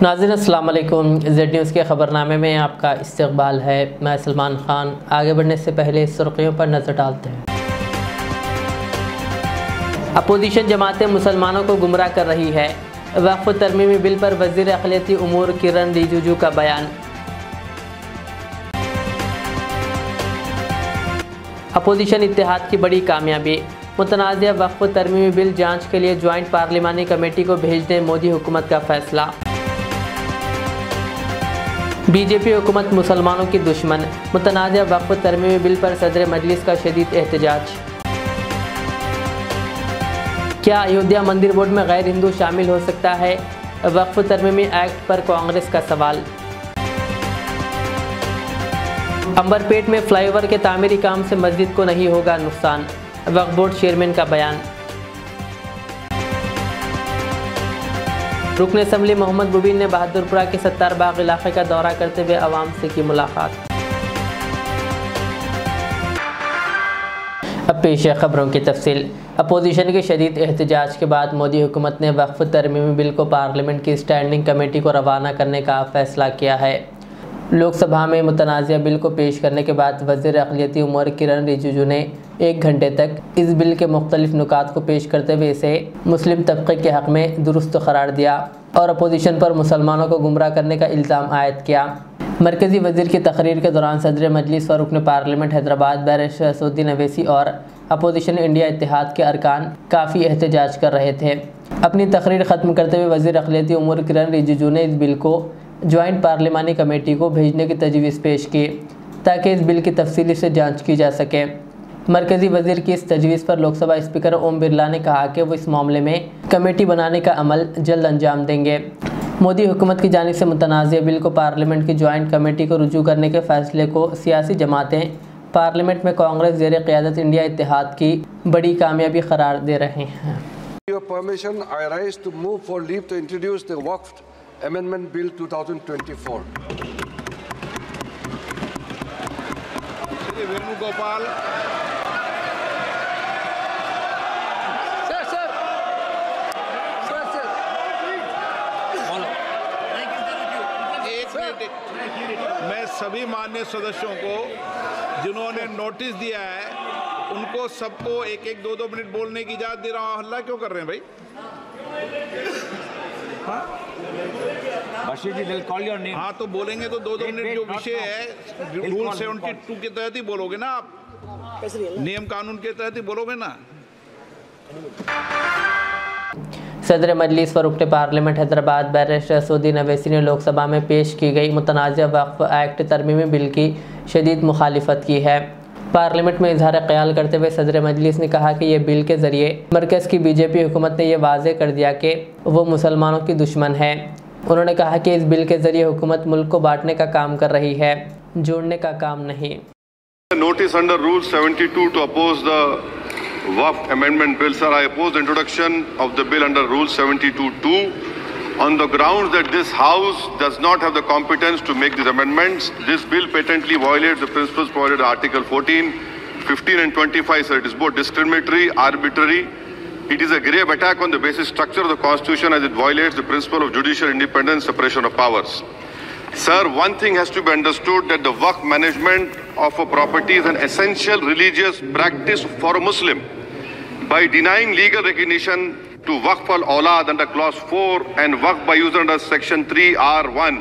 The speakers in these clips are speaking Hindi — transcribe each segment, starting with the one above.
नाज़रीन अस्सलाम वालेकुम। ज़ेड न्यूज़ के ख़बरनामे में आपका इस्तक़बाल है। मैं सलमान ख़ान। आगे बढ़ने से पहले सुर्ख़ियों पर नज़र डालते हैं। अपोजिशन जमातें मुसलमानों को गुमराह कर रही है। वक्फ़ तरमीमी बिल पर वज़ीर अक़लियती उमूर किरण रिजिजू का बयान। अपोजिशन इत्तेहाद की बड़ी कामयाबी। मुतनाज़िया वक्फ़ तरमीमी बिल जांच के लिए ज्वाइंट पार्लिमानी कमेटी को भेजने मोदी हुकूमत का फैसला। बीजेपी हुकूमत मुसलमानों की दुश्मन। मुतनाज़िया वक्फ़ तरमीमी बिल पर सदर मजलिस का शदीद एहतजाज। क्या अयोध्या मंदिर बोर्ड में गैर हिंदू शामिल हो सकता है? वक्फ़ तरमीमी एक्ट पर कांग्रेस का सवाल। अंबरपेट में फ्लाईओवर के तामीरी काम से मस्जिद को नहीं होगा नुकसान। वक्फ़ बोर्ड चेयरमैन का बयान। रुकन असम्बली मोहम्मद मुबीन ने बहादुरपुरा के सत्तार बाग इलाके का दौरा करते हुए आवाम से की मुलाकात। अब पेश है खबरों की तफसील। अपोजिशन के शदीद एहतजाज के बाद मोदी हुकूमत ने वक्फ़ तरमीमी बिल को पार्लियामेंट की स्टैंडिंग कमेटी को रवाना करने का फैसला किया है। लोकसभा में मुतनाज़िया बिल को पेश करने के बाद वज़ीर अक़लियती उमूर किरण रिजिजू ने 1 घंटे तक इस बिल के मुख्तलिफ नुकात को पेश करते हुए इसे मुस्लिम तबक़े के हक़ में दुरुस्त करार दिया और अपोजिशन पर मुसलमानों को गुमराह करने का इल्ज़ाम आयद किया। मरकज़ी वज़ीर की तकरीर के दौरान सदर मजलिस व रुकन पार्लियामेंट हैदराबाद बैरिस्टर असदुद्दीन अवैसी और अपोजिशन इंडिया इत्तेहाद के अरकान काफ़ी एहतजाज कर रहे थे। अपनी तकरीर ख़त्म करते हुए वज़ीर अक़लियती उमूर किरण रिजिजू ने इस बिल को ज्वाइंट पार्लिमानी कमेटी को भेजने की तजवीज़ पेश की ताकि इस बिल की तफसीली से जांच की जा सके। मरकज़ी वज़ीर की इस तजवीज़ पर लोकसभा स्पीकर ओम बिरला ने कहा कि वो इस मामले में कमेटी बनाने का अमल जल्द अंजाम देंगे। मोदी हुकूमत की जानिब से मुतनाज़िया बिल को पार्लियामेंट की ज्वाइंट कमेटी को रुजू करने के फ़ैसले को सियासी जमातें पार्लियामेंट में कांग्रेस ज़ेर क़यादत इंडिया इत्तेहाद की बड़ी कामयाबी करार दे रहे हैं। Amendment Bill 2024. वेणुगोपाल मैं सभी माननीय सदस्यों को जिन्होंने नोटिस दिया है उनको सबको 1-1, 2-2 मिनट बोलने की इजाजत दे रहा हूँ। हल्ला क्यों कर रहे हैं भाई? हाँ तो बोलेंगे तो 2-2 मिनट जो विषय है रूल 72 के तहत ही बोलोगे ना आप, नियम कानून के तहत ही बोलोगे ना। सदर मजलिस व रुकन पार्लियामेंट हैदराबाद बैरिस्टर असदुद्दीन अवैसी ने लोकसभा में पेश की गई मुतनाज़िया वक्फ़ एक्ट तरमीमी बिल की शदीद मुखालिफत की है। पार्लियामेंट में इजहार ख्याल करते हुए सदर मजलिस ने कहा कि ये बिल के ज़रिए मरकज़ की बीजेपी हुकूमत ने यह वाज़े कर दिया कि वो मुसलमानों की दुश्मन है। उन्होंने कहा कि इस बिल के ज़रिए हुकूमत मुल्क को बांटने का काम कर रही है, जोड़ने का काम नहीं। Notice under Rule 72 to oppose the Waqf Amendment Bill. Sir, I oppose the introduction of the bill under Rule 72(2) on the grounds that this House does not have the competence to make these amendments. This bill patently violates the principles provided in Article 14, 15 and 25. Sir, it is both discriminatory, arbitrary. It is a grave attack on the basic structure of the Constitution as it violates the principle of judicial independence, separation of powers. Sir, one thing has to be understood that the Waqf management of a property is an essential religious practice for a Muslim. By denying legal recognition to Waqf al-Awlad under Clause 4 and Waqf by user under Section 3(r)(1),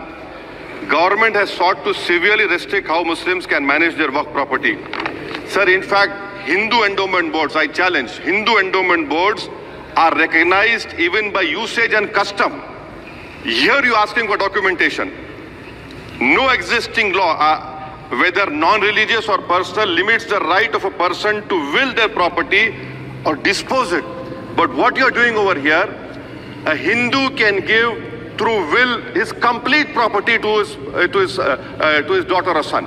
government has sought to severely restrict how Muslims can manage their Waqf property. Sir, in fact, Hindu endowment boards, I challenge, Hindu endowment boards are recognized even by usage and custom. Here you are asking for documentation. No existing law, whether non-religious or personal, limits the right of a person to will their property or dispose it. But what you are doing over here, a Hindu can give through will his complete property to his daughter or son.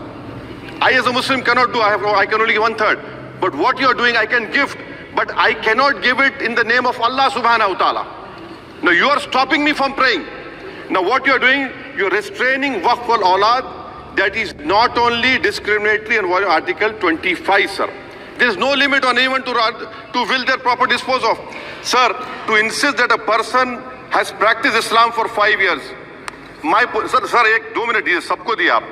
I as a Muslim cannot do, I can only give 1/3. But what you are doing, I can gift, but I cannot give it in the name of Allah subhanahu wa ta'ala. Now you are stopping me from praying. Now what you are doing, you are restraining Waqf al-Awlad. That is not only discriminatory and violating Article 25, sir. There is no limit on anyone to will their property dispose of. Sir, to insist that a person has practiced Islam for 5 years, sir 1-2 minute दिए, सबको दिया आप।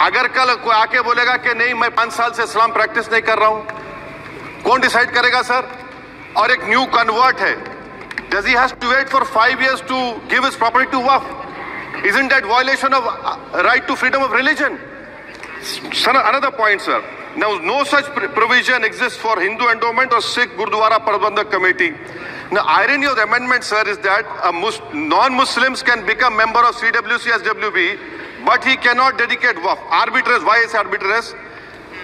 अगर कल कोई आके बोलेगा कि नहीं मैं 5 साल से इस्लाम प्रैक्टिस नहीं कर रहा हूं, कौन डिसाइड करेगा सर? और एक न्यू कन्वर्ट है, does he has to wait for 5 years to give his property to waqf? Isn't that violation of right to freedom of religion? Sir, another point, sir. Now, no such provision exists for Hindu Endowment or Sikh Gurdwara Prabandhak Committee. The irony of the amendment, sir, is that non-Muslims can become member of CWC, SWB, but he cannot dedicate waqf. Arbitrage. Why is arbitrage?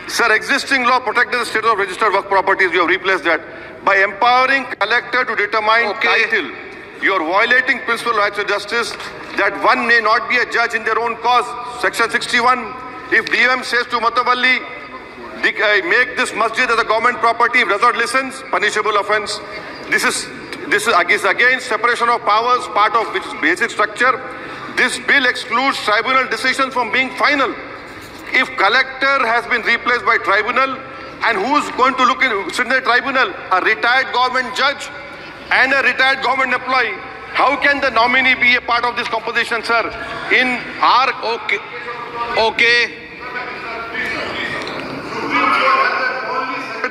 Sir, existing law protected the status of registered waqf properties. You have replaced that by empowering collector to determine title. You are violating principal rights of justice that one may not be a judge in their own cause. Section 61. If DM says to Matawalli, make this masjid as a government property, if does not listens, punishable offence. This is against separation of powers, part of which is basic structure. This bill excludes tribunal decisions from being final. If collector has been replaced by tribunal, and who's going to sit in the tribunal? A retired government judge and a retired government employee. How can the nominee be a part of this composition, sir? In our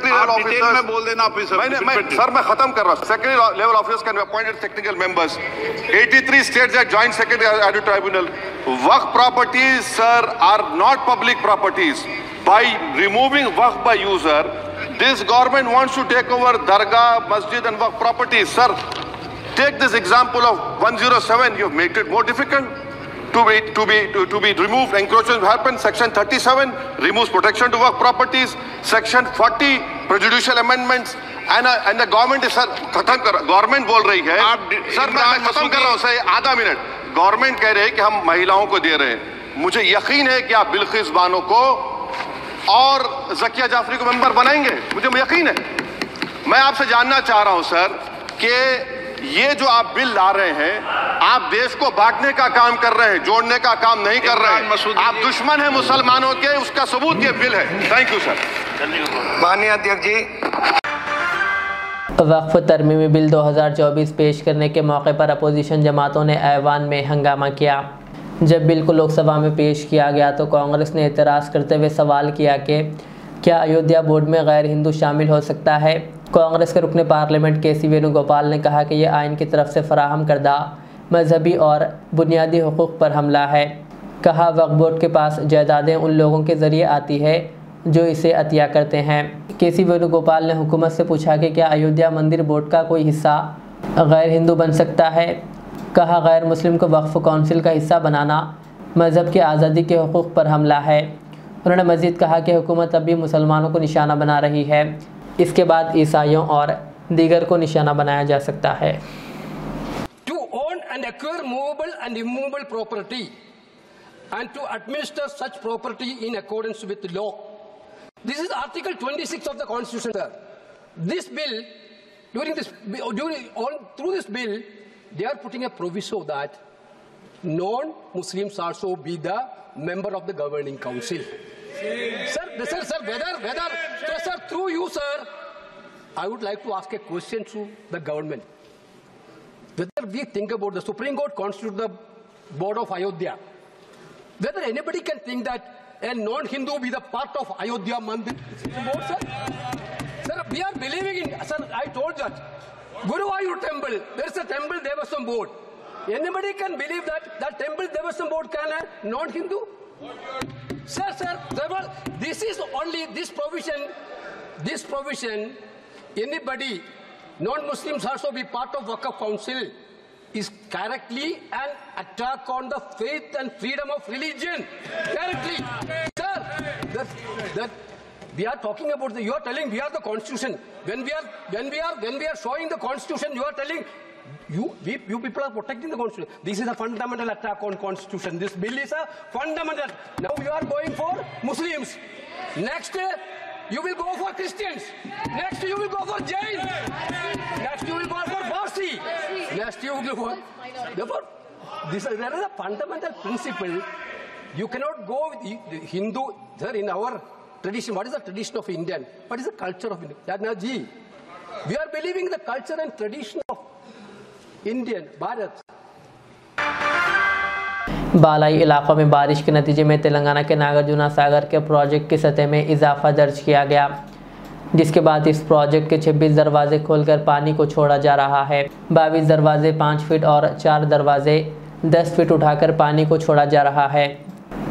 आप डिटेल में बोल देना ऑफिसर। सर मैं खत्म कर रहा हूँ। Secondary level officers can be appointed technical members. 83 states that joint secretary added tribunal. Waqf properties, sir, are not public properties. By removing waqf by user, this government wants to take over dargah, masjid, and waqf properties. Sir, take this example of 107. You've made it more difficult. To be removed, encroachment happens. Section 37 removes protection to waqf properties. Section 40 prejudicial amendments. And the government is, sir, government बोल रही है, सर मैं खत्म कर रहा हूँ सर, आधा मिनट। गवर्नमेंट कह रहे हैं कि हम महिलाओं को दे रहे हैं। मुझे यकीन है कि आप बिल्किस बानो को और ज़किया जाफरी को मेंबर बनाएंगे, मुझे यकीन है। मैं आपसे जानना चाह रहा हूं सर कि ये जो आप बिल ला रहे हैं, आप देश को बांटने का काम कर रहे हैं, जोड़ने का काम नहीं कर रहे हैं। आप दुश्मन हैं मुसलमानों के, उसका सबूत ये बिल है। Thank you sir. माननीय अध्यक्ष जी, वक्फ तरमीमी बिल 2024 पेश करने के मौके पर अपोजिशन जमातों ने ऐवान में हंगामा किया। जब बिल को लोकसभा में पेश किया गया तो कांग्रेस ने एतराज़ करते हुए सवाल किया कि क्या अयोध्या बोर्ड में गैर हिंदू शामिल हो सकता है। कांग्रेस के रुकने पार्लियामेंट के वेणुगोपाल ने कहा कि यह आइन की तरफ से फराहम करदा मजहबी और बुनियादी हुकूक़ पर हमला है। कहा वक्फ बोर्ड के पास जायदादें उन लोगों के ज़रिए आती है जो इसे अतिया करते हैं। के वेणुगोपाल ने हुकूमत से पूछा कि क्या अयोध्या मंदिर बोर्ड का कोई हिस्सा गैर हिंदू बन सकता है। कहा गैर मुस्लिम को वक्फ कौंसिल का हिस्सा बनाना मज़हब की आज़ादी के हुकूक़ पर हमला है। उन्होंने मज़ीद कहा कि हुकूमत अब भी मुसलमानों को निशाना बना रही है, इसके बाद ईसाइयों और दीगर को निशाना बनाया जा सकता है। To own and acquire movable and immovable property and to administer such property in accordance with law. This is Article 26 of the Constitution, sir. This bill, through this bill, they are putting a proviso that non-Muslims also be the member of the governing council. Sir, through you, sir, I would like to ask a question to the government. Whether we think about the Supreme Court constituted the board of Ayodhya, whether anybody can think that a non-Hindu be the part of Ayodhya Mandir board, sir? Sir, we are believing in, sir, I told that Guruvayur temple, there is a temple Devaswam board. Anybody can believe that that temple Devaswam board can a non-Hindu? Sir, this is only this provision, anybody, non-Muslims also be part of Waqf Council is correctly an attack on the faith and freedom of religion. Correctly. Sir, that we are talking about you are telling we are the Constitution. When we are showing the Constitution, you are telling you people are protecting the Constitution. This is a fundamental attack on Constitution. This bill is a fundamental. Now you are going for Muslims. Next you will go for Christians. Next you will go for Jains. Next you will go for Parsi. Next you will go for. Therefore, there is a fundamental principle. You cannot go with the Hindu. Sir, in our tradition, what is the tradition of Indian? What is the culture of India? We are believing the culture and tradition of Indian Bharat. बालाई इलाकों में बारिश के नतीजे में तेलंगाना के नागार्जुना सागर के प्रोजेक्ट की सतह में इजाफा दर्ज किया गया, जिसके बाद इस प्रोजेक्ट के 26 दरवाजे खोलकर पानी को छोड़ा जा रहा है। 22 दरवाजे 5 फीट और 4 दरवाजे 10 फीट उठाकर पानी को छोड़ा जा रहा है।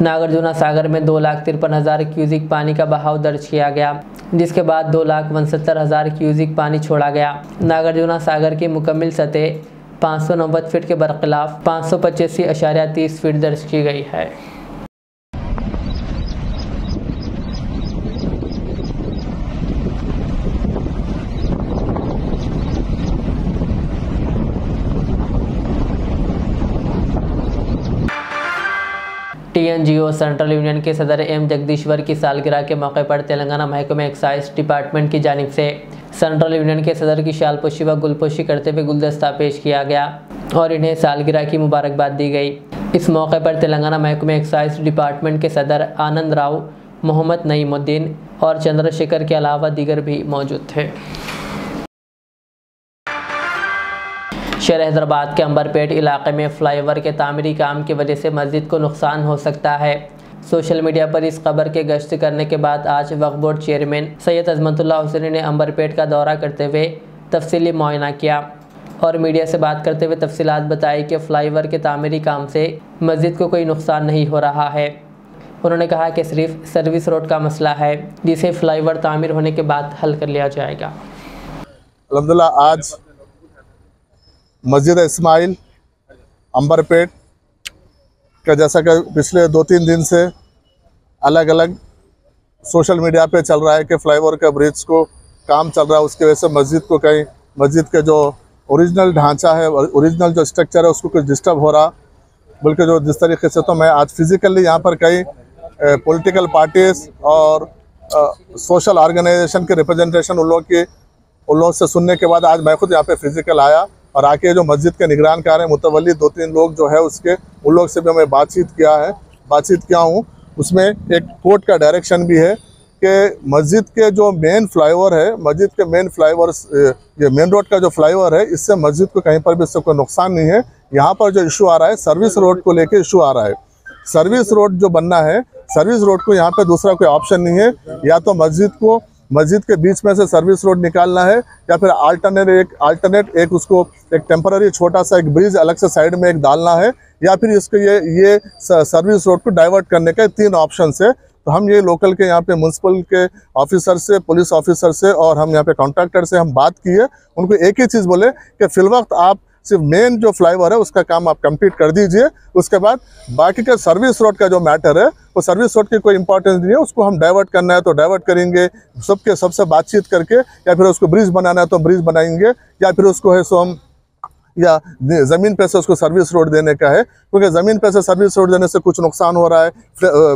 नागार्जुना सागर में 2,53,000 क्यूसिक पानी का बहाव दर्ज किया गया, जिसके बाद 2,69,000 क्यूसिक पानी छोड़ा गया। नागार्जुना सागर की मुकम्मल सतह 590 फीट के बरखिलाफ 585.30 फीट दर्ज की गई है। TNGO सेंट्रल यूनियन के सदर एम जगदीश्वर की सालगिरह के मौके पर तेलंगाना महकमे एक्साइज डिपार्टमेंट की जानिब से सेंट्रल यूनियन के सदर की शालपोशी व गुलपोशी करते हुए गुलदस्ता पेश किया गया और इन्हें सालगिरह की मुबारकबाद दी गई। इस मौके पर तेलंगाना महकमे एक्साइज डिपार्टमेंट के सदर आनंद राव, मोहम्मद नईमुद्दीन और चंद्रशेखर के अलावा दीगर भी मौजूद थे। शहर हैदराबाद के अंबरपेट इलाके में फ्लाईओवर के तामीरी काम की वजह से मस्जिद को नुकसान हो सकता है। सोशल मीडिया पर इस खबर के गश्त करने के बाद आज वक्फ बोर्ड चेयरमैन सैयद अजमतुल्लाह हुसैनी ने अंबरपेट का दौरा करते हुए तफसीली मुआयना किया और मीडिया से बात करते हुए तफसीलात बताई कि फ्लाईओवर के तामीरी काम से मस्जिद को कोई नुकसान नहीं हो रहा है। उन्होंने कहा कि सिर्फ सर्विस रोड का मसला है, जिसे फ्लाईओवर तामीर होने के बाद हल कर लिया जाएगा। अल्हम्दुलिल्लाह आज मस्जिद इस्माइल अंबरपेट का जैसा कि पिछले 2-3 दिन से अलग अलग सोशल मीडिया पे चल रहा है कि फ्लाईओवर का ब्रिज को काम चल रहा है, उसकी वजह से मस्जिद को कहीं मस्जिद के जो ओरिजिनल ढांचा है, ओरिजिनल जो स्ट्रक्चर है उसको कुछ डिस्टर्ब हो रहा। बल्कि जो जिस तरीके से तो मैं आज फिज़िकली यहाँ पर कई पॉलिटिकल पार्टीज़ और सोशल ऑर्गेनाइजेशन के रिप्रेजेंटेशन उन लोगों से सुनने के बाद आज मैं खुद यहाँ पे फिज़िकल आया और आके जो मस्जिद के निगरान कार हैं मुतवल्ली 2-3 लोग जो है उसके उन लोग से भी मैं बातचीत किया हूँ। उसमें एक कोर्ट का डायरेक्शन भी है कि मस्जिद के जो मेन फ्लाईओवर है, मस्जिद के मेन फ्लाईओवर, ये मेन रोड का जो फ्लाईओवर है, इससे मस्जिद को कहीं पर भी इससे कोई नुकसान नहीं है। यहाँ पर जो इशू आ रहा है सर्विस रोड को लेके इशू आ रहा है। सर्विस रोड जो बनना है, सर्विस रोड को यहाँ पे दूसरा कोई ऑप्शन नहीं है। या तो मस्जिद के बीच में से सर्विस रोड निकालना है या फिर अल्टरनेट एक उसको एक टेम्पररी छोटा सा एक ब्रिज अलग से साइड में एक डालना है, या फिर इसको ये सर्विस रोड को डाइवर्ट करने के 3 ऑप्शन है। तो हम ये लोकल के यहाँ पे म्यूनसिपल के ऑफिसर से, पुलिस ऑफिसर से और हम यहाँ पे कॉन्ट्रैक्टर से हम बात की है। उनको एक ही चीज़ बोले कि फिलवक्त आप सिर्फ मेन जो फ्लाईओवर है उसका काम आप कंप्लीट कर दीजिए, उसके बाद बाकी का सर्विस रोड का जो मैटर है वो सर्विस रोड की कोई इंपॉर्टेंस नहीं है, उसको हम डाइवर्ट करना है तो डाइवर्ट करेंगे सबसे बातचीत करके, या फिर उसको ब्रिज बनाना है तो ब्रिज बनाएंगे, या फिर उसको है सो हम या ज़मीन पे से उसको सर्विस रोड देने का है। क्योंकि ज़मीन पे से सर्विस रोड देने से कुछ नुकसान हो रहा है,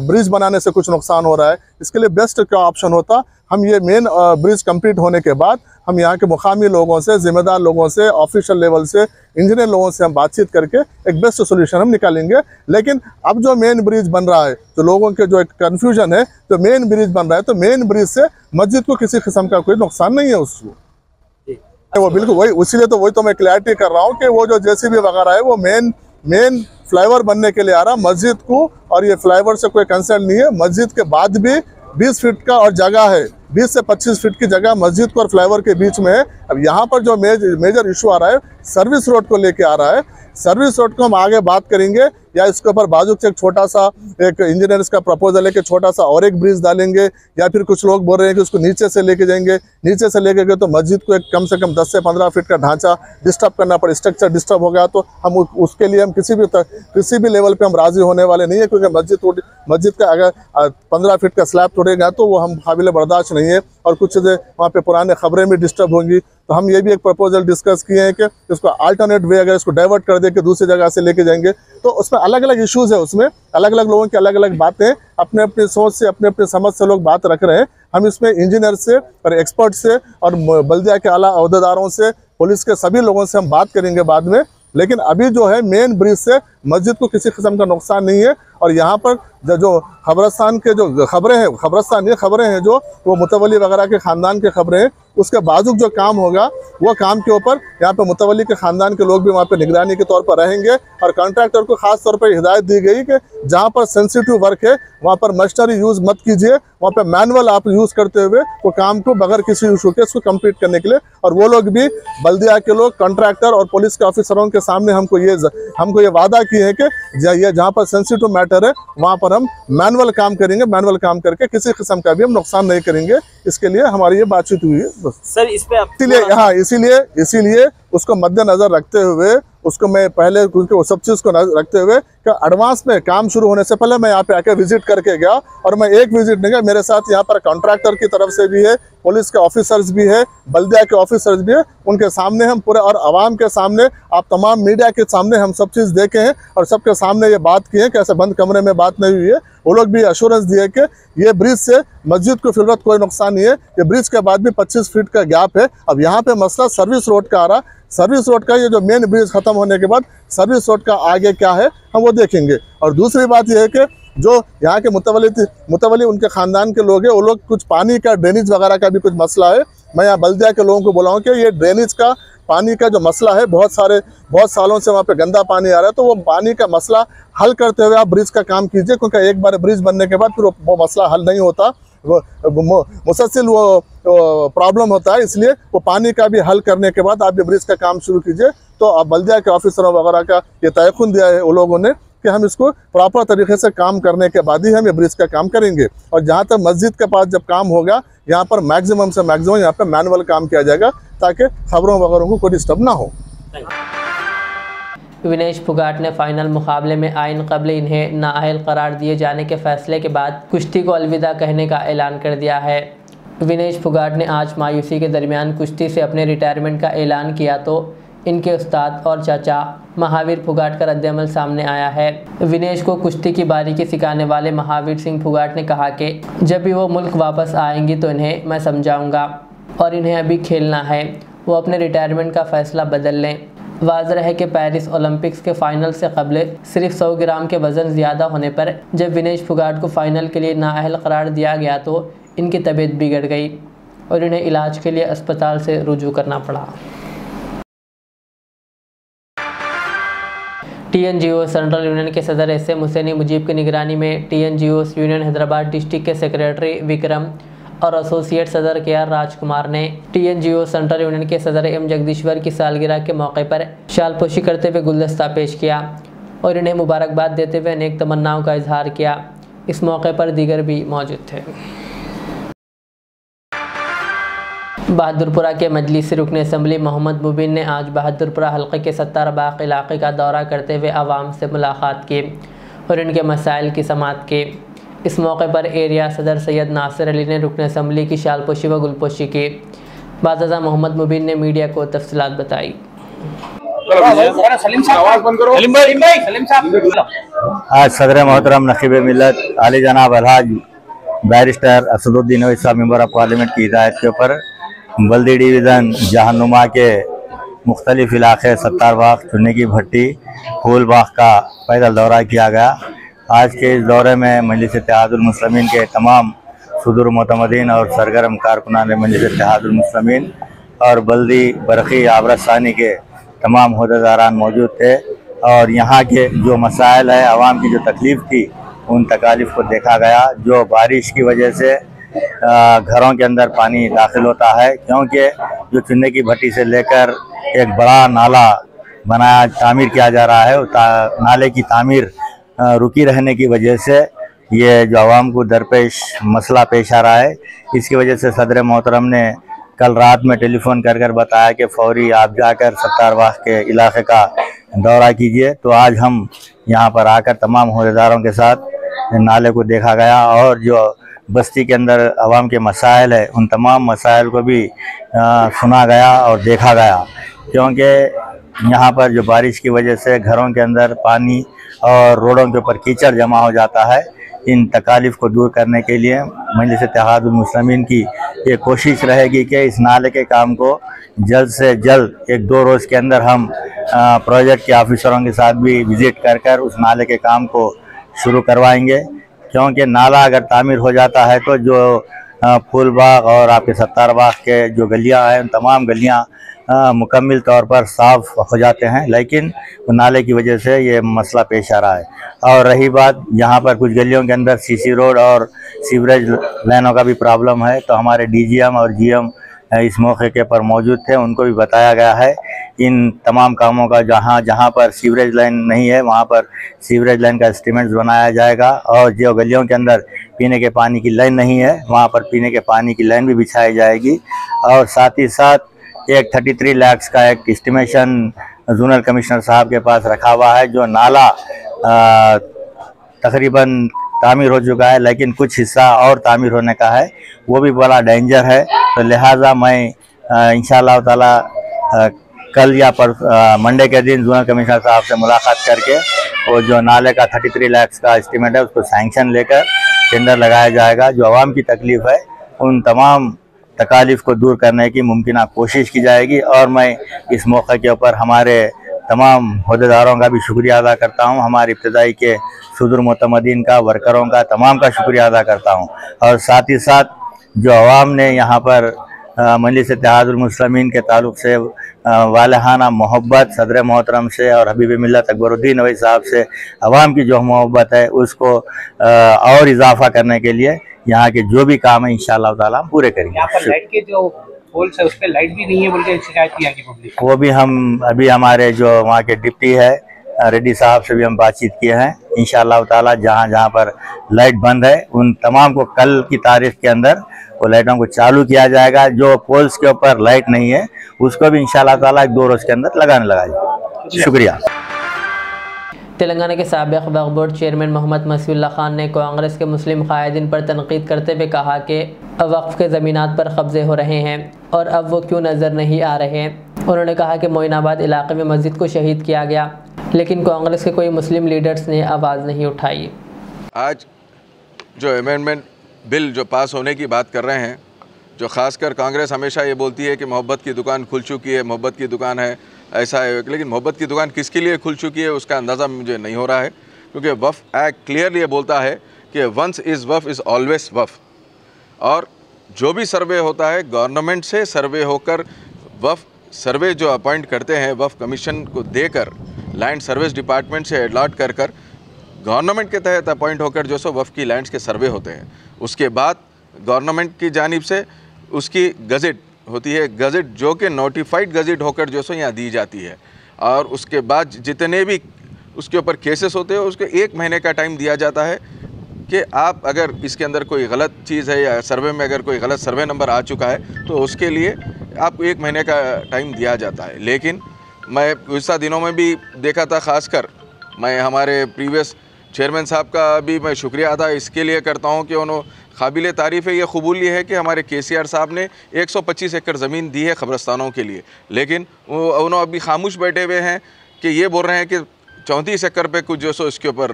ब्रिज बनाने से कुछ नुकसान हो रहा है। इसके लिए बेस्ट क्या ऑप्शन होता, हम ये मेन ब्रिज कंप्लीट होने के बाद हम यहाँ के मुकामी लोगों से, जिम्मेदार लोगों से, ऑफिशियल लेवल से, इंजीनियर लोगों से हम बातचीत करके एक बेस्ट सोल्यूशन हम निकालेंगे। लेकिन अब जो मेन ब्रिज बन रहा है, जो लोगों के जो एक कन्फ्यूजन है, तो मेन ब्रिज बन रहा है तो मेन ब्रिज से मस्जिद को किसी किस्म का कोई नुकसान नहीं है उसको। वो बिल्कुल वही, इसीलिए तो वही तो मैं क्लैरिटी कर रहा हूँ कि वो जो जेसीबी वगैरह है वो मेन फ्लाईओवर बनने के लिए आ रहा मस्जिद को, और ये फ्लाईओवर से कोई कंसर्न नहीं है। मस्जिद के बाद भी 20 फीट का और जगह है, 20 से 25 फीट की जगह मस्जिद को और फ्लाईओवर के बीच में है। अब यहाँ पर जो मेजर इशू आ रहा है सर्विस रोड को लेके आ रहा है। सर्विस रोड को हम आगे बात करेंगे, या इसके ऊपर बाजू से एक छोटा सा एक इंजीनियर्स का प्रपोजल है कि छोटा सा और एक ब्रिज डालेंगे, या फिर कुछ लोग बोल रहे हैं कि उसको नीचे से लेके जाएंगे। नीचे से लेके गए तो मस्जिद को एक कम से कम 10 से 15 फीट का ढांचा डिस्टर्ब करना पड़े, स्ट्रक्चर डिस्टर्ब हो गया तो हम उसके लिए हम किसी भी लेवल पे हम राजी होने वाले नहीं है। क्योंकि मस्जिद का अगर 15 फीट का स्लैब तोड़ेगा तो वो हम काबिल बर्दाश्त नहीं है, और कुछ चीज़ें वहाँ पे पुराने खबरें भी डिस्टर्ब होंगी। तो हम ये भी एक प्रपोजल डिस्कस किए हैं कि इसको अल्टरनेट वे अगर इसको डाइवर्ट कर दे के दूसरी जगह से लेके जाएंगे तो उसमें अलग अलग इश्यूज़ है, उसमें अलग अलग लोगों की अलग अलग बातें, अपने अपनी सोच से, अपने अपने समझ से लोग बात रख रहे हैं। हम इसमें इंजीनियर से और एक्सपर्ट से और बल्दिया के आला अहदेदारों से, पुलिस के सभी लोगों से हम बात करेंगे बाद में। लेकिन अभी जो है मेन ब्रिज से मस्जिद को किसी किस्म का नुकसान नहीं है। और यहाँ पर जो खबरस्तान के जो खबरें हैं, खबरें हैं जो वो मुतवल्ली वगैरह के ख़ानदान के खबरें हैं, उसके बाजुक जो काम होगा वो काम के ऊपर यहाँ पे मुतवल्ली के ख़ानदान के लोग भी वहाँ पे निगरानी के तौर पर रहेंगे। और कॉन्ट्रैक्टर को ख़ास तौर पर हिदायत दी गई कि जहाँ पर सेंसिटिव वर्क है वहाँ पर मशीनरी यूज़ मत कीजिए, वहाँ पे मैनुअल आप यूज़ करते हुए वो काम को बगैर किसी इशू के उसको कंप्लीट करने के लिए। और वो लोग भी बल्दिया के लोग, कॉन्ट्रैक्टर और पुलिस के ऑफिसरों के सामने हमको ये वादा किए हैं कि ये जहाँ पर सेंसिटिव मैटर है वहाँ पर हम मैनुअल काम करेंगे, मैनुअल काम करके किसी किस्म का भी हम नुकसान नहीं करेंगे। इसके लिए हमारी ये बातचीत हुई है बस सर। इस पे इसीलिए हाँ इसीलिए उसको मद्देनजर रखते हुए उसको मैं पहले वो सब चीज़ को रखते हुए कि एडवांस में काम शुरू होने से पहले मैं यहाँ पे आके विजिट करके गया। और मैं एक विजिट नहीं गया, मेरे साथ यहाँ पर कॉन्ट्रैक्टर की तरफ से भी है, पुलिस के ऑफिसर्स भी है, बल्दिया के ऑफिसर्स भी है। उनके सामने हम पूरे और आवाम के सामने, आप तमाम मीडिया के सामने हम सब चीज़ देखे हैं और सबके सामने ये बात की है कि ऐसे बंद कमरे में बात नहीं हुई है। वो लोग भी अश्योरेंस दिए कि ये ब्रिज से मस्जिद को फिलवत कोई नुकसान नहीं है। ये ब्रिज के बाद भी 25 फीट का गैप है। अब यहाँ पे मसला सर्विस रोड का आ रहा, सर्विस रोड का ये जो मेन ब्रिज खत्म होने के बाद सर्विस रोड का आगे क्या है हम वो देखेंगे। और दूसरी बात ये है कि जो यहाँ के मुतवल्ली उनके ख़ानदान के लोग हैं, वो लोग कुछ पानी का ड्रेनेज वगैरह का भी कुछ मसला है। मैं यहाँ बल्दिया के लोगों को बोला हूँ कि ये ड्रेनेज का पानी का जो मसला है, बहुत सालों से वहाँ पे गंदा पानी आ रहा है, तो वो पानी का मसला हल करते हुए आप ब्रिज का काम कीजिए। क्योंकि एक बार ब्रिज बनने के बाद फिर वो मसला हल नहीं होता, वो मुसलसल वो प्रॉब्लम होता है। इसलिए वो पानी का भी हल करने के बाद आप ये ब्रिज का काम शुरू कीजिए। तो अब बल्दिया के ऑफिसरों वगैरह का ये तयक़ुन दिया है उन लोगों ने कि हम इसको प्रॉपर तरीके से काम करने के बाद ही हम ये ब्रिज का काम करेंगे। और जहाँ तक मस्जिद के पास जब काम होगा, यहाँ पर मैक्सिमम से मैक्सिमम यहाँ पर मैनुअल काम किया जाएगा ताकि खबरों वगैरह को कोई डिस्टर्ब ना हो। विनेश फोगाट ने फाइनल मुकाबले में आइन कबल इन्हें नाअहल करार दिए जाने के फैसले के बाद कुश्ती को अलविदा कहने का ऐलान कर दिया है। विनेश फोगाट ने आज मायूसी के दरमियान कुश्ती से अपने रिटायरमेंट का ऐलान किया तो इनके उस्ताद और चाचा महावीर फोगाट का रद्द-ए-अमल सामने आया है। विनेश को कुश्ती की बारीकी सिखाने वाले महावीर सिंह फोगाट ने कहा कि जब भी वो मुल्क वापस आएंगी तो इन्हें मैं समझाऊंगा और इन्हें अभी खेलना है, वो अपने रिटायरमेंट का फ़ैसला बदल लें। वाज़ेह है कि पेरिस ओलंपिक्स के फ़ाइनल से कबल सिर्फ 100 ग्राम के वज़न ज़्यादा होने पर जब विनेश फोगाट को फ़ाइनल के लिए नाअहल करार दिया गया तो इनकी तबीयत बिगड़ गई और इन्हें इलाज के लिए अस्पताल से रुजू करना पड़ा। TNGO सेंट्रल यूनियन के सदर SM हुसैनी मुजीब की निगरानी में TNGO यूनियन हैदराबाद डिस्ट्रिक्ट के सेक्रेटरी विक्रम और एसोसिएट सदर KR राजकुमार ने TNGO सेंट्रल यूनियन के सदर M जगदीश्वर की सालगिरह के मौके पर शालपोशी करते हुए गुलदस्ता पेश किया और इन्हें मुबारकबाद देते हुए अनेक तमन्नाओं का इजहार किया। इस मौके पर दीगर भी मौजूद थे। बहादुरपुरा के मजलिसी रुकन असम्बली मोहम्मद मुबीन ने आज बहादुरपुरा हल्के के सत्तारबाग इलाके का दौरा करते हुए आवाम से मुलाकात की और इनके मसाइल की समाअत की। इस मौके पर एरिया सदर सैयद नासिर अली ने रुकन असम्बली की शालपोशी व गुलपोशी की। बाज़ मोहम्मद मुबीन ने मीडिया को तफसीलात बताई। आज सदर मोहतरम नकीब मिलत आली जनाब अलहाज बैरिस्टर असदुद्दीन ओवैसी साहब मेंबर ऑफ पार्लियामेंट की हिदायत के ऊपर बल्दी डिवीज़न जहानुमा के मुख्तलिफ इलाके सत्तारबाग, चुन्नी की भट्टी, फूलबाग का पैदल दौरा किया गया। आज के इस दौरे में मजलिस इत्तेहादुल मुस्लिमीन के तमाम सुदूर मोतमदीन और सरगर्म कारकुनान मजलिस इत्तेहादुल मुस्लिमीन और बल्दी बरक़ी आबरसानी के तमाम ओहदेदारान मौजूद थे और यहाँ के जो मसाइल है, आवाम की जो तकलीफ़ थी, उन तकालीफ को देखा गया। जो बारिश की वजह से घरों के अंदर पानी दाखिल होता है, क्योंकि जो चुन्नी की भट्टी से लेकर एक बड़ा नाला बनाया तामीर किया जा रहा है, नाले की तामीर रुकी रहने की वजह से ये जो आवाम को दरपेश मसला पेश आ रहा है, इसकी वजह से सदर मोहतरम ने कल रात में टेलीफोन कर बताया कि फौरी आप जाकर सत्तारबाग के इलाके का दौरा कीजिए। तो आज हम यहाँ पर आकर तमाम ओहदेदारों के साथ नाले को देखा गया और जो बस्ती के अंदर आवाम के मसाइल है, उन तमाम मसाइल को भी सुना गया और देखा गया। क्योंकि यहाँ पर जो बारिश की वजह से घरों के अंदर पानी और रोडों के ऊपर कीचड़ जमा हो जाता है, इन तकालीफ को दूर करने के लिए मजलिस इत्तेहादुल मुस्लिमीन की ये कोशिश रहेगी कि इस नाले के काम को जल्द से जल्द 1-2 रोज़ के अंदर हम प्रोजेक्ट के ऑफिसरों के साथ भी विज़िट कर उस नाले के काम को शुरू करवाएंगे। क्योंकि नाला अगर तामीर हो जाता है तो जो फूलबाग और आपके सत्तार बाग के जो गलियां हैं, तमाम गलियां मुकम्मल तौर पर साफ़ हो जाते हैं, लेकिन नाले की वजह से ये मसला पेश आ रहा है। और रही बात, यहाँ पर कुछ गलियों के अंदर सीसी रोड और सीवरेज लाइनों का भी प्रॉब्लम है, तो हमारे डीजीएम और जीएम इस मौके के पर मौजूद थे। उनको भी बताया गया है इन तमाम कामों का, जहाँ पर सीवरेज लाइन नहीं है वहाँ पर सीवरेज लाइन का एस्टीमेट्स बनाया जाएगा, और जो गलियों के अंदर पीने के पानी की लाइन नहीं है वहाँ पर पीने के पानी की लाइन भी बिछाई जाएगी। और साथ ही साथ एक 33 लाख का एक एस्टिमेशन जोनल कमिश्नर साहब के पास रखा हुआ है। जो नाला तकरीबन तामीर हो चुका है, लेकिन कुछ हिस्सा और तामीर होने का है, वो भी बड़ा डेंजर है। तो लिहाजा मैं इंशाअल्लाह ताला कल या मंडे के दिन जोनल कमिश्नर साहब से मुलाकात करके वो जो नाले का 33 लाख का एस्टीमेट है उसको सैंक्शन लेकर टेंडर लगाया जाएगा। जो आवाम की तकलीफ़ है उन तमाम तकालीफ को दूर करने की मुमकिन कोशिश की जाएगी। और मैं इस मौके के ऊपर हमारे तमाम अहदेदारों का भी शुक्रिया अदा करता हूँ, हमारे इब्तदाई के सुदूर मोतमदीन का, वर्करों का, तमाम का शुक्रिया अदा करता हूँ। और साथ ही साथ जो आवाम ने यहाँ पर मजलिस इत्तेहादुल मुस्लिमीन के ताल्लुक़ से वालहाना मोहब्बत सदर मोहतरम से और हबीब मिल्लत अकबरुद्दीन नवी साहब से आवाम की जो मोहब्बत है उसको और इजाफा करने के लिए यहाँ के जो भी काम है इंशाअल्लाह ताला हम पूरे करेंगे। यहाँ पर लाइट के जो पोल्स है उस पर लाइट भी नहीं है बोल के शिकायत की है पब्लिक, वो भी हम अभी हमारे जो वहाँ के डिप्टी है रेड्डी साहब से भी हम बातचीत किए हैं। इंशाअल्लाह ताला जहाँ जहाँ पर लाइट बंद है उन तमाम को कल की तारीख के अंदर वो लाइटों को चालू किया जाएगा। जो पोल्स के ऊपर लाइट नहीं है उसको भी इंशाअल्लाह ताला 1-2 रोज़ के अंदर लगाने लगाएगा। शुक्रिया। तेलंगाना के साबिक़ वक्फ बोर्ड चेयरमैन मोहम्मद मसीहुल्लाह खान ने कांग्रेस के मुस्लिम कायदीन पर तनकीद करते हुए कहा कि वक्फ के ज़मीनात पर कब्ज़े हो रहे हैं और अब वो क्यों नज़र नहीं आ रहे हैं। उन्होंने कहा कि मोइनाबाद इलाके में मस्जिद को शहीद किया गया, लेकिन कांग्रेस के कोई मुस्लिम लीडर्स ने आवाज़ नहीं उठाई। आज जो अमेंडमेंट बिल जो पास होने की बात कर रहे हैं, जो ख़ासकर कांग्रेस हमेशा ये बोलती है कि मोहब्बत की दुकान खुल चुकी है, मोहब्बत की दुकान है, ऐसा है, लेकिन मोहब्बत की दुकान किसके लिए खुल चुकी है उसका अंदाज़ा मुझे नहीं हो रहा है। क्योंकि वफ़ एक्ट क्लियरली ये बोलता है कि वंस इज़ वफ़ इज़ ऑलवेज वफ़, और जो भी सर्वे होता है गवर्नमेंट से सर्वे होकर वफ़ सर्वे जो अपॉइंट करते हैं वफ़ कमीशन को देकर लैंड सर्विस डिपार्टमेंट से अलॉट कर गवर्नमेंट के तहत अपॉइंट होकर जो सो वफ़ की लैंड्स के सर्वे होते हैं। उसके बाद गवर्नमेंट की जानिब से उसकी गज़ट होती है, गज़ट जो कि नोटिफाइड गज़ट होकर जो सो यहाँ दी जाती है। और उसके बाद जितने भी उसके ऊपर केसेस होते हैं उसके 1 महीने का टाइम दिया जाता है कि आप अगर इसके अंदर कोई गलत चीज़ है या सर्वे में अगर कोई गलत सर्वे नंबर आ चुका है तो उसके लिए आपको 1 महीने का टाइम दिया जाता है। लेकिन मैं गुज़श्ता दिनों में भी देखा था, ख़ासकर मैं हमारे प्रीवियस चेयरमैन साहब का भी मैं शुक्रिया अदा इसके लिए करता हूँ कि उन्होंने काबिल तारीफ़ है, ये कबूली है कि हमारे KCR साहब ने 125 एकड़ ज़मीन दी है ख़बरस्तानों के लिए, लेकिन उन्होंने अभी खामोश बैठे हुए हैं कि ये बोल रहे हैं कि 34 एकड़ पे कुछ जो सो इसके ऊपर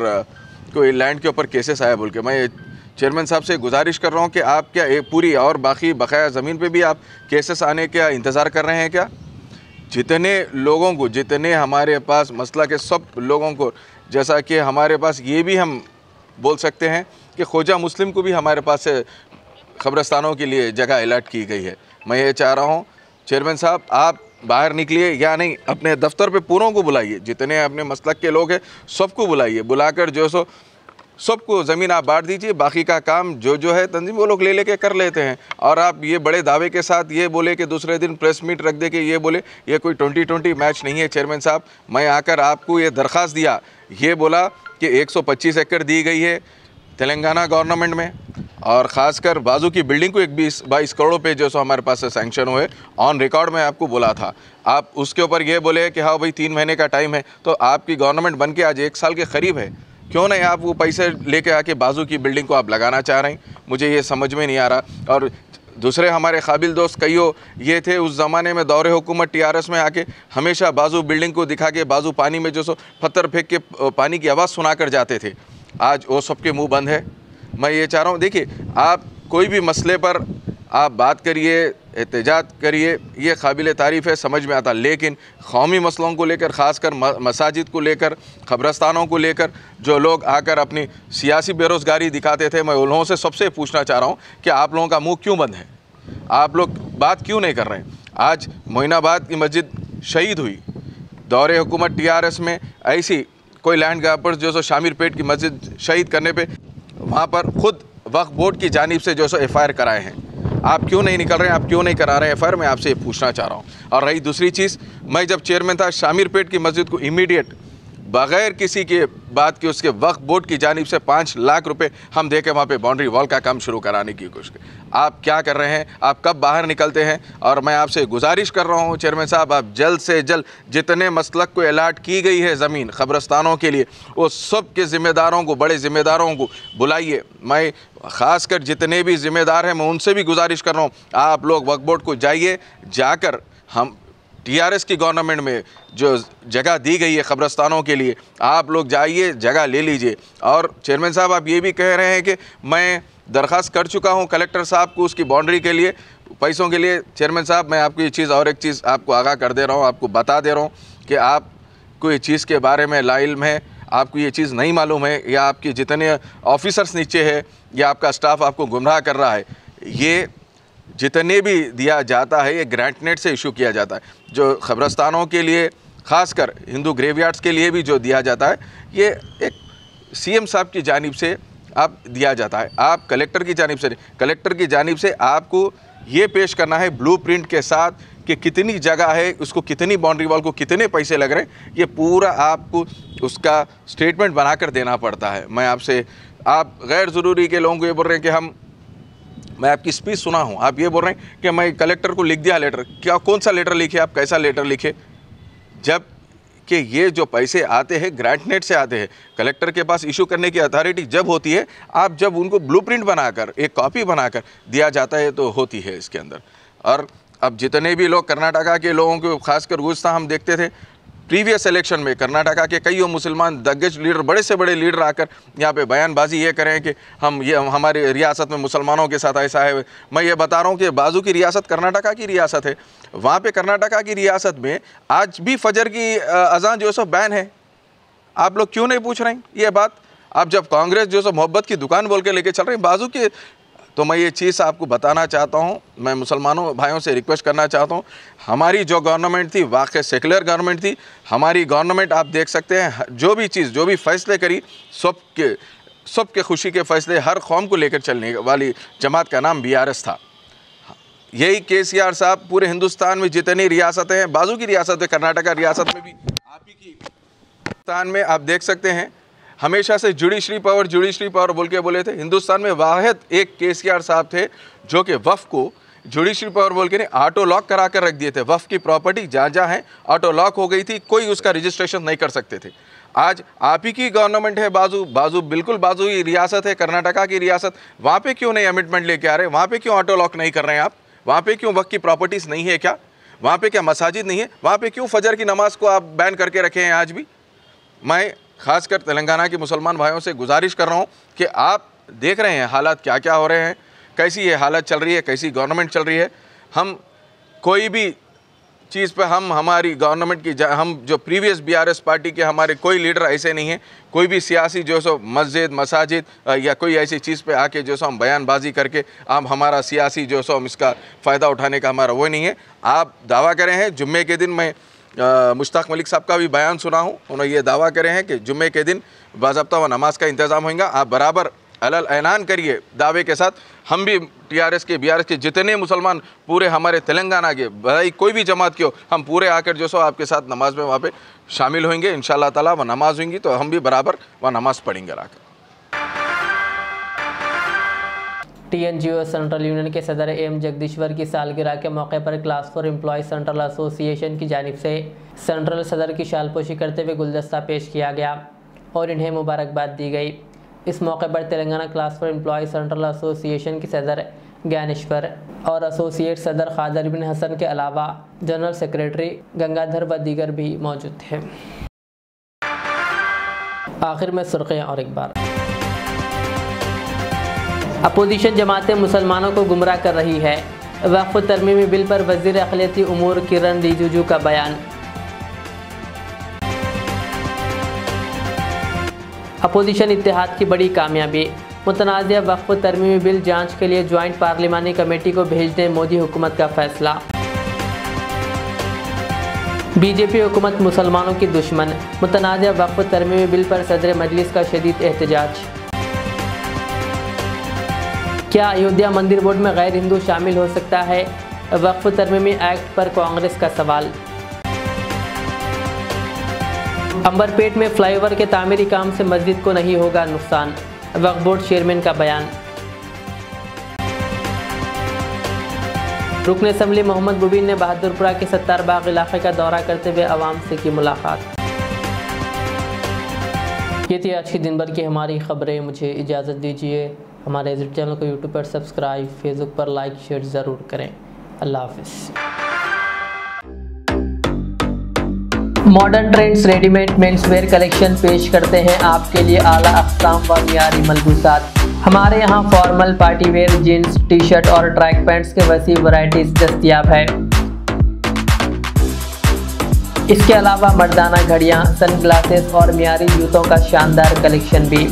कोई लैंड के ऊपर केसेस आया बोल के। मैं चेयरमैन साहब से गुजारिश कर रहा हूँ कि आप क्या एक पूरी और बाकी बकाया ज़मीन पे भी आप केसेस आने का इंतज़ार कर रहे हैं क्या? जितने लोगों को, जितने हमारे पास मसला के सब लोगों को, जैसा कि हमारे पास ये भी हम बोल सकते हैं कि ख्वाजा मुस्लिम को भी हमारे पास से ख़बरस्तानों के लिए जगह अलॉट की गई है। मैं ये चाह रहा हूँ चेयरमैन साहब आप बाहर निकलिए या नहीं, अपने दफ्तर पे पूरों को बुलाइए, जितने अपने मसलक के लोग हैं सबको बुलाइए, बुलाकर जो सो सबको ज़मीन आप बांट दीजिए, बाकी का काम जो है तंजीम वो लोग ले लेके कर लेते हैं। और आप ये बड़े दावे के साथ ये बोले कि दूसरे दिन प्रेस मीट रख दे के ये बोले ये कोई 2020 मैच नहीं है। चेयरमैन साहब मैं आकर आपको ये दरख्वास्त दिया, ये बोला कि 125 एकड़ दी गई है तेलंगाना गवर्नमेंट में, और ख़ासकर बाजू की बिल्डिंग को 22 करोड़ पे जो सो हमारे पास से सैंक्शन हुए, ऑन रिकॉर्ड में आपको बोला था। आप उसके ऊपर ये बोले कि हाँ भाई 3 महीने का टाइम है, तो आपकी गवर्नमेंट बन के आज 1 साल के करीब है, क्यों नहीं आप वो पैसे लेके आके बाजू की बिल्डिंग को आप लगाना चाह रहे हैं? मुझे ये समझ में नहीं आ रहा। और दूसरे हमारे काबिल दोस्त कईयों ये थे उस ज़माने में दौरे हुकूमत TRS में आके हमेशा बाजू बिल्डिंग को दिखा के बाजू पानी में जो सो पत्थर फेंक के पानी की आवाज़ सुना कर जाते थे, आज वो सबके मुंह बंद है। मैं ये चाह रहा हूँ, देखिए आप कोई भी मसले पर आप बात करिए, एहतजाज करिए, ये काबिल तारीफ़ है, समझ में आता। लेकिन कौमी मसलों को लेकर, ख़ासकर मसाजिद को लेकर, क़ब्रस्तानों को लेकर जो लोग आकर अपनी सियासी बेरोज़गारी दिखाते थे, मैं उन लोगों से सबसे पूछना चाह रहा हूँ कि आप लोगों का मुँह क्यों बंद है? आप लोग बात क्यों नहीं कर रहे हैं? आज मोइनाबाद की मस्जिद शहीद हुई, दौरे हुकूमत TRS में ऐसी कोई लैंड ग्रैबर जो सो शामिरपेट की मस्जिद शहीद करने पे वहाँ पर ख़ुद वक्फ बोर्ड की जानिब से जो सो FIR कराए हैं। आप क्यों नहीं निकल रहे हैं? आप क्यों नहीं करा रहे हैं FIR? मैं आपसे ये पूछना चाह रहा हूँ। और रही दूसरी चीज़, मैं जब चेयरमैन था, शामिरपेट की मस्जिद को इमीडिएट बग़ैर किसी के बात के उसके वक्फ बोर्ड की जानिब से 5 लाख रुपए हम दे के वहाँ पे बाउंड्री वॉल का काम शुरू कराने की कोशिश की। आप क्या कर रहे हैं? आप कब बाहर निकलते हैं? और मैं आपसे गुजारिश कर रहा हूँ चेयरमैन साहब, आप जल्द से जल्द जितने मसलक को अलाट की गई है ज़मीन क़ब्रस्तानों के लिए, वो सब के ज़िम्मेदारों को, बड़े ज़िम्मेदारों को बुलाइए। मैं ख़ासकर जितने भी ज़िम्मेदार हैं, मैं उनसे भी गुजारिश कर रहा हूँ, आप लोग वक्फ बोर्ड को जाइए, जाकर हम TRS की गवर्नमेंट में जो जगह दी गई है क़ब्रस्तानों के लिए, आप लोग जाइए, जगह ले लीजिए। और चेयरमैन साहब, आप ये भी कह रहे हैं कि मैं दरख्वास्त कर चुका हूँ कलेक्टर साहब को उसकी बाउंड्री के लिए, पैसों के लिए। चेयरमैन साहब, मैं आपको ये चीज़ और एक चीज़ आपको आगाह कर दे रहा हूँ, आपको बता दे रहा हूँ कि आपको ये चीज़ के बारे में लाइल्म है, आपको ये चीज़ नहीं मालूम है, या आपके जितने ऑफिसर्स नीचे है या आपका स्टाफ आपको गुमराह कर रहा है। ये जितने भी दिया जाता है ये ग्रांट नेट से इशू किया जाता है। जो क़ब्रस्तानों के लिए, ख़ासकर हिंदू ग्रेवयार्ड्स के लिए भी जो दिया जाता है, ये एक CM साहब की जानिब से आप दिया जाता है। आप कलेक्टर की जानिब से, कलेक्टर की जानिब से आपको ये पेश करना है ब्लूप्रिंट के साथ कि कितनी जगह है, उसको कितनी बाउंड्री वॉल को कितने पैसे लग रहे हैं, ये पूरा आपको उसका स्टेटमेंट बनाकर देना पड़ता है। मैं आपसे, आप गैर ज़रूरी के लोगों को ये बोल रहे हैं कि मैं आपकी स्पीच सुना हूँ, आप ये बोल रहे हैं कि मैं कलेक्टर को लिख दिया लेटर। क्या, कौन सा लेटर लिखे आप? कैसा लेटर लिखे? जब कि ये जो पैसे आते हैं ग्रांट नेट से आते हैं, कलेक्टर के पास इशू करने की अथॉरिटी जब होती है, आप जब उनको ब्लूप्रिंट बनाकर एक कॉपी बनाकर दिया जाता है तो होती है इसके अंदर। और अब जितने भी लोग कर्नाटका के लोगों को खासकर गुज़श्ता हम देखते थे प्रीवियस इलेक्शन में, कर्नाटका के कई मुसलमान दिग्गज लीडर, बड़े से बड़े लीडर आकर यहाँ पे बयानबाजी ये करें कि हमारी रियासत में मुसलमानों के साथ ऐसा है। मैं ये बता रहा हूँ कि बाजू की रियासत कर्नाटका की रियासत है, वहाँ पे कर्नाटका की रियासत में आज भी फजर की अजान जो सब बैन है। आप लोग क्यों नहीं पूछ रहे हैं ये बात? आप जब कांग्रेस जो सब मोहब्बत की दुकान बोल के लेके चल रहे हैं बाजू की, तो मैं ये चीज़ आपको बताना चाहता हूँ, मैं मुसलमानों भाइयों से रिक्वेस्ट करना चाहता हूँ, हमारी जो गवर्नमेंट थी वाकई सेकुलर गवर्नमेंट थी। हमारी गवर्नमेंट आप देख सकते हैं जो भी चीज़, जो भी फ़ैसले करी, सबके खुशी के फ़ैसले, हर कौम को लेकर चलने वाली जमात का नाम BRS था। यही KCR साहब पूरे हिंदुस्तान में जितनी रियासतें हैं, बाजू की रियासत है, कर्नाटका रियासत में भी आप ही की हिंदुस्तान में आप देख सकते हैं, हमेशा से जुडिशरी पावर बोल के बोले थे। हिंदुस्तान में वाहिद एक KCR साहब थे जो कि वफ़ को जुडिशरी पावर बोल के नहीं, ऑटो लॉक करा कर रख दिए थे। वफ़ की प्रॉपर्टी जहाँ जहाँ है ऑटो लॉक हो गई थी, कोई उसका रजिस्ट्रेशन नहीं कर सकते थे। आज आप ही की गवर्नमेंट है, बाजू बिल्कुल बाजू ही रियासत है, कर्नाटका की रियासत, वहाँ पे क्यों नहीं अमेंडमेंट लेके आ रहे? वहाँ पे क्यों ऑटो लॉक नहीं कर रहे हैं आप? वहाँ पे क्यों वक्त की प्रॉपर्टीज़ नहीं है क्या? वहाँ पे क्या मसाजिद नहीं है? वहाँ पे क्यों फजर की नमाज को आप बैन करके रखे हैं आज भी? मैं खासकर तेलंगाना के मुसलमान भाइयों से गुजारिश कर रहा हूँ कि आप देख रहे हैं हालात क्या क्या हो रहे हैं, कैसी ये हालत चल रही है, कैसी गवर्नमेंट चल रही है। हम कोई भी चीज़ पे हमारी गवर्नमेंट की हम जो प्रीवियस BRS पार्टी के हमारे कोई लीडर ऐसे नहीं हैं, कोई भी सियासी जो सो मस्जिद मसाजिद या कोई ऐसी चीज़ पे आके जो सो हम बयानबाजी करके हम हमारा सियासी जो सो हम इसका फ़ायदा उठाने का हमारा वो नहीं है। आप दावा करें हैं जुम्मे के दिन, मैं मुश्ताक मलिक साहब का भी बयान सुना हूँ, उन्होंने ये दावा करे हैं कि जुम्मे के दिन बाज़ाब्ता व नमाज का इंतज़ाम होगा। आप बराबर अलल ऐलान करिए दावे के साथ, हम भी TRS के BRS के जितने मुसलमान पूरे हमारे तेलंगाना के, भाई कोई भी जमात के हो, हम पूरे आकर जो सो आपके साथ नमाज में वहाँ पे शामिल होंगे इंशाअल्लाह ताला। वह नमाज होंगी तो हम भी बराबर वह नमाज़ पढ़ेंगे आकर। TNGO सेंट्रल यूनियन के सदर AM जगदीश्वर की सालगिरह के मौके पर क्लास 4 एम्प्लॉय सेंट्रल एसोसिएशन की जानिब से सेंट्रल सदर की शालपोशी करते हुए गुलदस्ता पेश किया गया और इन्हें मुबारकबाद दी गई। इस मौके पर Telangana class 4 employ central association के सदर ज्ञानेश्वर और एसोसिएट सदर खादर बिन हसन के अलावा जनरल सेक्रेटरी गंगाधर व दीगर भी मौजूद थे। आखिर में सुर्खियाँ और एक बार, अपोजिशन जमातें मुसलमानों को गुमराह कर रही है। वक्फ तरमीमी बिल पर वज़ीर अक़लियती उमूर किरण रिजिजू का बयान। अपोजिशन इत्तेहाद की बड़ी कामयाबी। मुतनाज़िया वक्फ तरमीमी बिल जांच के लिए ज्वाइंट पार्लिमानी कमेटी को भेजने मोदी हुकूमत का फैसला। बीजेपी हुकूमत मुसलमानों की दुश्मन। मुतनाज़िया वक्फ तरमीमी बिल पर सदर मजलिस का शदीद एहतजाज। क्या अयोध्या मंदिर बोर्ड में गैर हिंदू शामिल हो सकता है? वक्फ तरमीमी एक्ट पर कांग्रेस का सवाल। अंबरपेट में फ्लाईओवर के तामीरी काम से मस्जिद को नहीं होगा नुकसान। वक्फ बोर्ड चेयरमैन का बयान। रुकन असम्बली मोहम्मद मुबीन ने बहादुरपुरा के सत्तार बाग इलाके का दौरा करते हुए आवाम से की मुलाकात। ये थी आज की दिन भर की हमारी खबरें। मुझे इजाज़त दीजिए। हमारे चैनल को यूट्यूब पर सब्सक्राइब, फेसबुक पर लाइक शेयर ज़रूर करें। अल्लाह हाफिज़। Modern trends readymade menswear collection पेश करते हैं आपके लिए आला अक़साम व मियारी मलबूसात। हमारे यहाँ formal, party wear, jeans, T shirt और ट्रैक पैंट्स के वसी वैरायटीज दस्तयाब है। इसके अलावा मर्दाना घड़ियाँ, सन ग्लासेस और मियारी जूतों का शानदार कलेक्शन भी।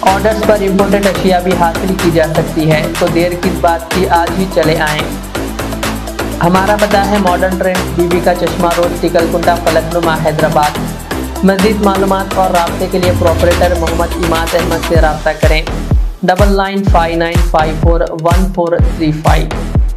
ऑर्डर्स पर इम्पोर्टेड अशिया भी हासिल की जा सकती है, तो देर किस बात की, आज ही चले आएँ। हमारा पता है मॉडर्न ट्रेंड्स, बीबी का चश्मा रोड, टिकलकुंटा, फलकनुमा, हैदराबाद। मज़ीद मालूमात और राब्ते के लिए प्रोपरेटर मोहम्मद इमाद अहमद से रब्ता करें। 9959541435।